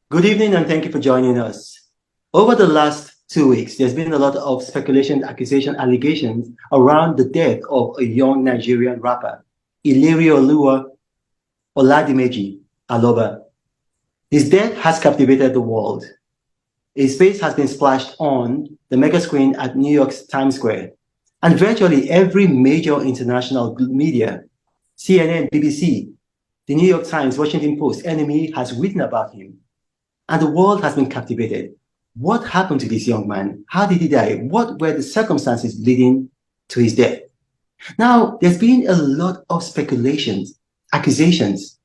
Good evening, and thank you for joining us. Over the last 2 weeks, there's been a lot of speculation, accusation, allegations around the death of a young Nigerian rapper, Iliri Oladimeji Aloba. His death has captivated the world. His face has been splashed on the mega screen at New York's Times Square, and virtually every major international media, CNN, BBC, the New York Times, Washington Post, NME has written about him. And the world has been captivated. What happened to this young man? How did he die? What were the circumstances leading to his death? Now, there's been a lot of speculations, accusations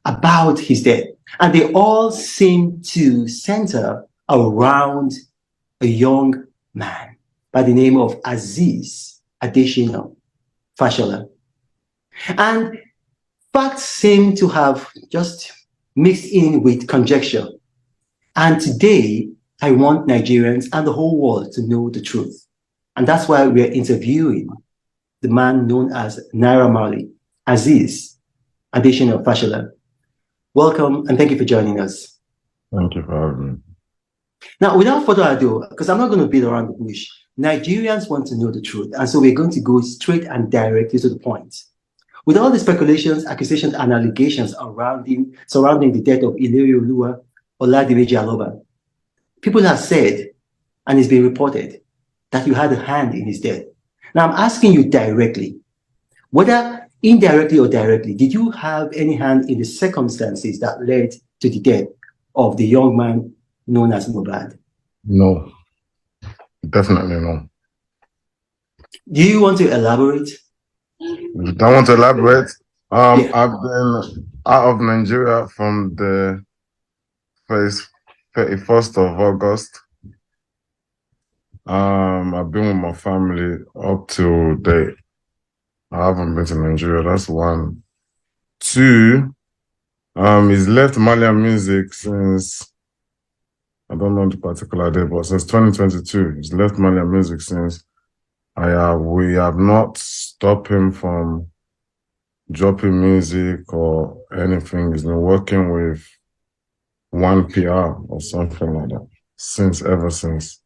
about his death, and they all seem to center around a young man by the name of Aziz Adesina Fashola. And facts seem to have just mixed in with conjecture. And today, I want Nigerians and the whole world to know the truth. And that's why we're interviewing the man known as Naira Marley, Aziz Adesina Fashola. Welcome, and thank you for joining us. Thank you for having me. Now, without further ado, because I'm not going to beat around the bush, Nigerians want to know the truth. And so we're going to go straight and directly to the point. With all the speculations, accusations, and allegations surrounding the death of Iliri Oladimeji Aloba, people have said, and it's been reported, that you had a hand in his death. Now, I'm asking you directly, whether indirectly or directly, did you have any hand in the circumstances that led to the death of the young man known as Mohbad? No, definitely no. Do you want to elaborate? I want to elaborate. Yeah. I've been out of Nigeria from the 31st of August. I've been with my family up to date. I haven't been to Nigeria. That's one. Two, he's left Malian music since, I don't know the particular day, but since 2022. He's left Malian music since. We have not stopped him from dropping music or anything. He's been working with one PR or something like that ever since.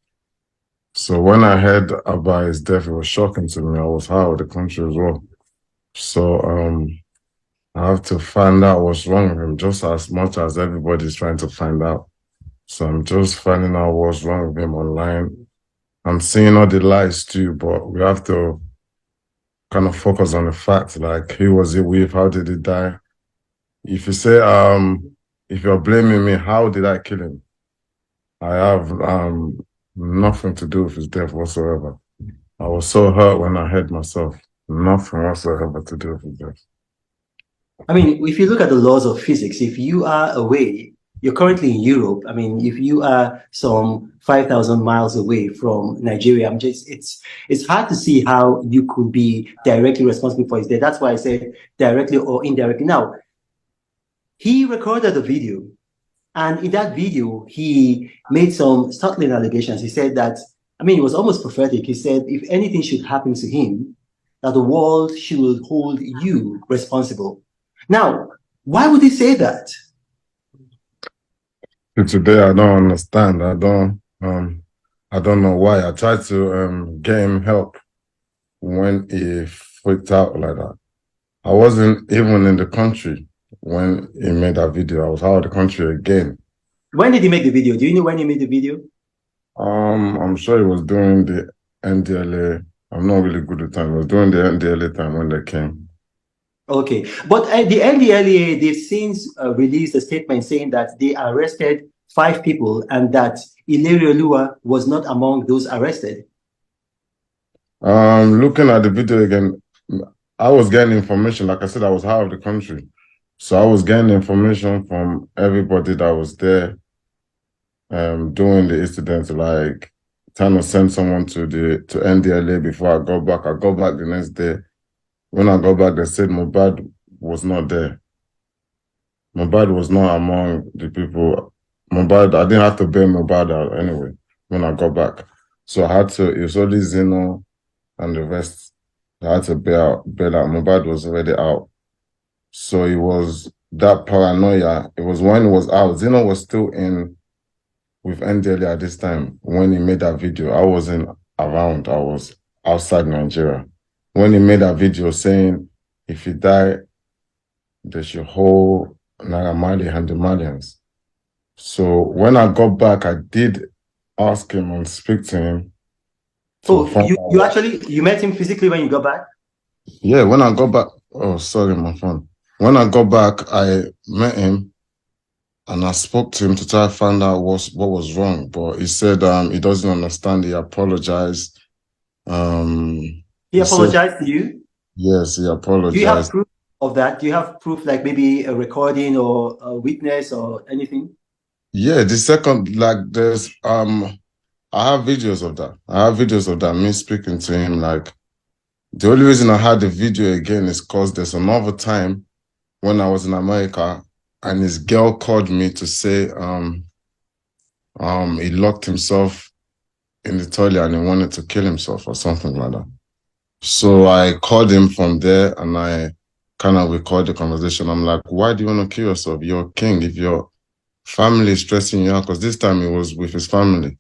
So when I heard about his death, it was shocking to me. I was out of the country as well. So I have to find out what's wrong with him just as much as everybody's trying to find out. So I'm just finding out what's wrong with him online. I'm seeing all the lies too, but we have to kind of focus on the fact, like, who was he with? How did he die? If you say, if you're blaming me, how did I kill him? I have nothing to do with his death whatsoever. I was so hurt when I heard myself. Nothing whatsoever to do with his death. I mean, if you look at the laws of physics, if you are away, you're currently in Europe. I mean, if you are some 5,000 miles away from Nigeria, it's hard to see how you could be directly responsible for his death. That's why I said directly or indirectly. Now, he recorded a video, and in that video, he made some startling allegations. He said that, I mean, it was almost prophetic. He said, if anything should happen to him, that the world should hold you responsible. Now, why would he say that? Today, I don't understand. I don't know why. I tried to get him help when he freaked out like that. I wasn't even in the country when he made that video. I was out of the country again. When did he make the video? Do you know when he made the video? I'm sure he was during the NDLA. I'm not really good at time. It was during the NDLA time when they came. Okay, but the NDLA, they've since released a statement saying that they arrested 5 people and that Iliri was not among those arrested. Looking at the video again, I was getting information. Like I said, I was out of the country. So I was getting information from everybody that was there doing the incident, like trying to send someone to NDLA before I got back. I got back the next day. When I got back, they said Mohbad was not there. Mohbad was not among the people. Mohbad, I didn't have to bail Mohbad out anyway when I got back. So I had to, it was only Zeno and the rest. I had to bail out. Mohbad was already out. So it was that paranoia. It was when it was out. Zeno was still in with NDLA at this time when he made that video. I wasn't around. I was outside Nigeria. When he made that video saying, if you die, they should hold Naira Marley and the Malians. So when I got back, I did ask him and speak to him to Oh, find you out. actually you met him physically when you got back? Yeah, when I got back, oh, sorry, my phone. When I got back, I met him and I spoke to him to try to find out what was wrong. But he said he doesn't understand. He apologized. Um, He he said apologized to you? yes, he Do you have apologized. proof of that? Do you have proof, like maybe a recording or a witness or anything? Yeah, the second, like, there's I have videos of that. I have videos of that, me speaking to him. Like, the only reason I had the video again is because there's another time when I was in America and his girl called me to say he locked himself in the toilet and he wanted to kill himself or something like that. So I called him from there and I kind of recorded the conversation. I'm like, why do you want to kill yourself? You're king. If your family is stressing you out, because this time he was with his family.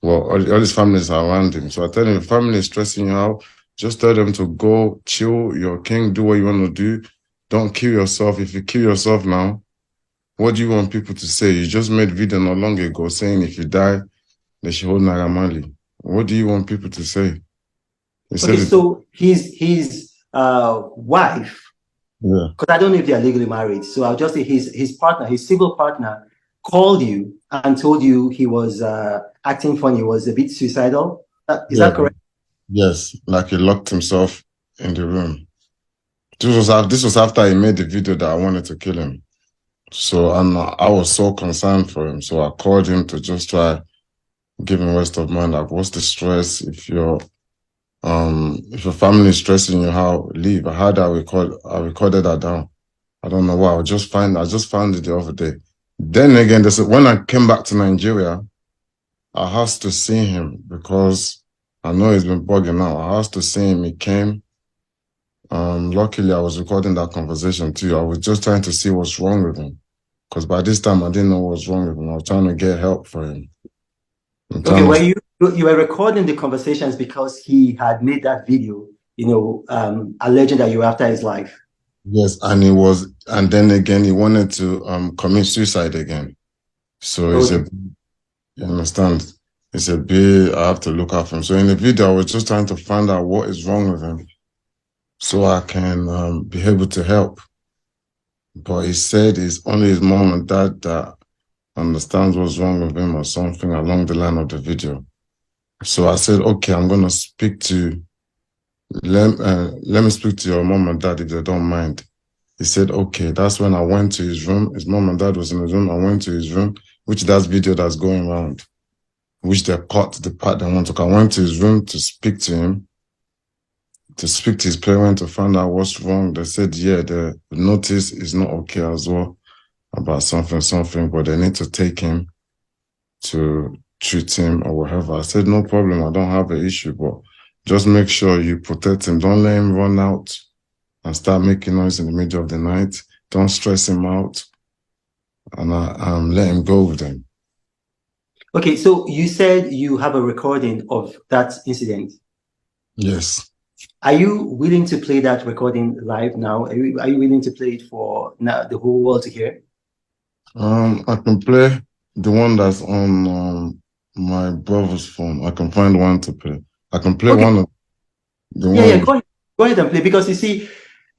Well, all his families are around him. So I tell him, if family is stressing you out, just tell them to go chill. You're king. Do what you want to do. Don't kill yourself. If you kill yourself now, what do you want people to say? You just made video not long ago saying if you die, they should hold Naira Marley. What do you want people to say? He said Okay, it. so his wife, Yeah. because I don't know if they are legally married, so I'll just say his partner, his civil partner, called you and told you he was acting funny, was a bit suicidal. Is Yeah. that correct? Yes. Like he locked himself in the room. This was after he made the video that I wanted to kill him. So I was so concerned for him. So I called him to just try give him rest of mind. Like, what's the stress? If your family is stressing you, how leave. I recorded that down. I don't know why. I just found it the other day. Then again, when I came back to Nigeria, I asked to see him because I know he's been bugging out. I asked to see him. He came. Luckily, I was recording that conversation too. I was just trying to see what's wrong with him. Because by this time, I didn't know what was wrong with him. I was trying to get help for him. I'm Okay, trying well, to, you were recording the conversations because he had made that video, alleging that you were after his life. yes, and then again, he wanted to commit suicide again. So Okay. you understand? It's a bit, I have to look out for him. So in the video, I was just trying to find out what is wrong with him so I can be able to help. But he said it's only his mom and dad that understands what's wrong with him or something along the line of the video. So I said, okay, I'm gonna let me speak to your mom and dad if they don't mind. He said, okay. That's when I went to his room. His mom and dad was in his room. I went to his room, which that's video that's going around, which they cut the part they want to cut. I went to his room to speak to him, to speak to his parents to find out what's wrong. They said, yeah, the notice is not okay as well about something, but they need to take him to treat him or whatever. I said, no problem. I don't have an issue, but just make sure you protect him. Don't let him run out and start making noise in the middle of the night. Don't stress him out and let him go with them. Okay, so you said you have a recording of that incident. Yes. Are you willing to play that recording live now? Are you willing to play it for now, the whole world to hear? I can play the one that's on my brother's phone. I can find one to play. I can play Okay. one of the Yeah, yeah, one. go ahead and play because you see,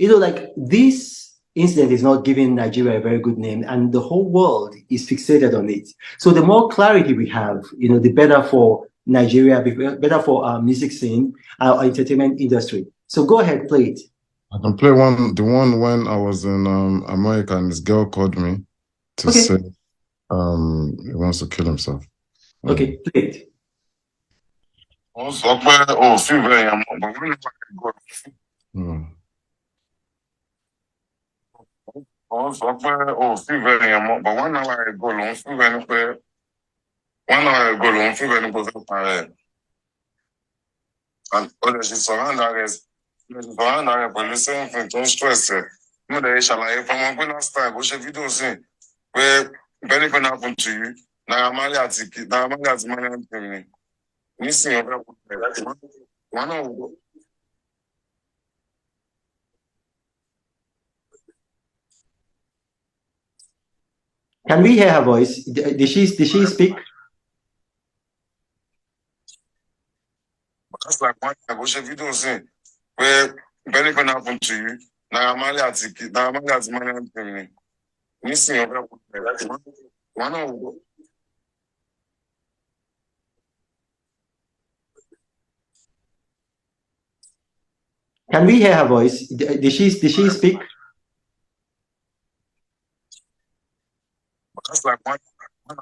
like this incident is not giving Nigeria a very good name, and the whole world is fixated on it. So the more clarity we have, the better for Nigeria, better for our music scene, our entertainment industry. So go ahead, play it. I can play the one when I was in America and this girl called me to Okay, say he wants to kill himself. okay, play it. Mm. Wọ́n sọ pé o ò sí ìbẹ̀rẹ̀ yẹn mọ́, but 1 hour ago lòun fíbẹ̀ ni pé 1 hour ago lòun fíbẹ̀ ni pé ó fẹ́ para ẹ̀. And ó lè ṣe surround ara ẹ̀ pẹ̀lú same thing tó ń stress ẹ̀. No, there shall I from one last time. What if you don't say where anything happened to you? Naira Marley at money. Missing your one of Can we hear her voice? Did she speak? That's like one time. What if you don't say where anything happened to you? Naira Marley at money. Missing your one of Can we hear her voice? Did she speak? That's like one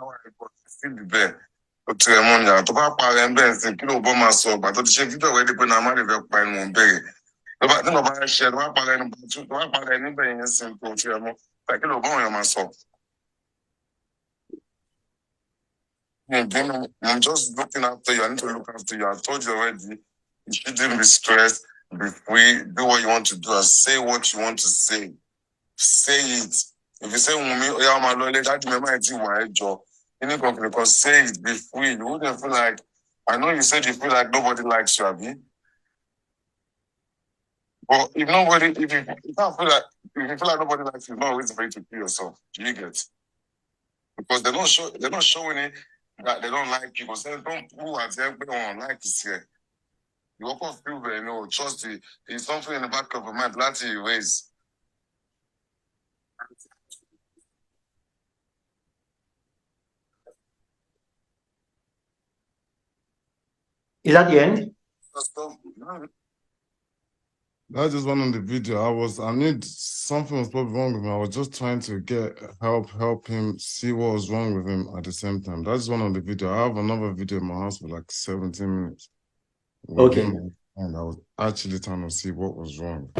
hour ago. Still be there. Ó ti ẹ̀ mọ́ ni àtọ́ bá parẹ́ ń bẹ́ẹ̀ sí kí ló bọ́ máa sọ ọgbà tó ti ṣe fídíò wẹ́ẹ́ dípẹ́ náà má lè fẹ́ pa ẹnu bẹ́ẹ̀. Tí ló bá ṣe tó bá parẹ́ ẹni bẹ́ẹ̀ yẹn sí kò ti ẹ̀ mọ́. Kí ló bọ́ òyìn máa sọ. I'm just looking after you. I need to look after you. I told you already. You shouldn't be stressed. Be free. Do what you want to do and say what you want to say. Say it. If you say, oh yeah, my lord, that remember my job. Any company can say it, be free. You wouldn't feel like, I know you said you feel like nobody likes you, Abby. But if you don't feel like, if you feel like nobody likes you, it's not always for you to kill yourself. Do you get? Because they're not showing it that they don't like you. Because they don't who are there, they don't like it here. You of course feel very, trust it. It's something in the back of your mind, that's you raise. Is that the end? That's just one on the video. I knew something was probably wrong with him. I was just trying to get help him see what was wrong with him at the same time. That's one on the video. I have another video in my house for like 17 minutes. Okay. And I was actually trying to see what was wrong.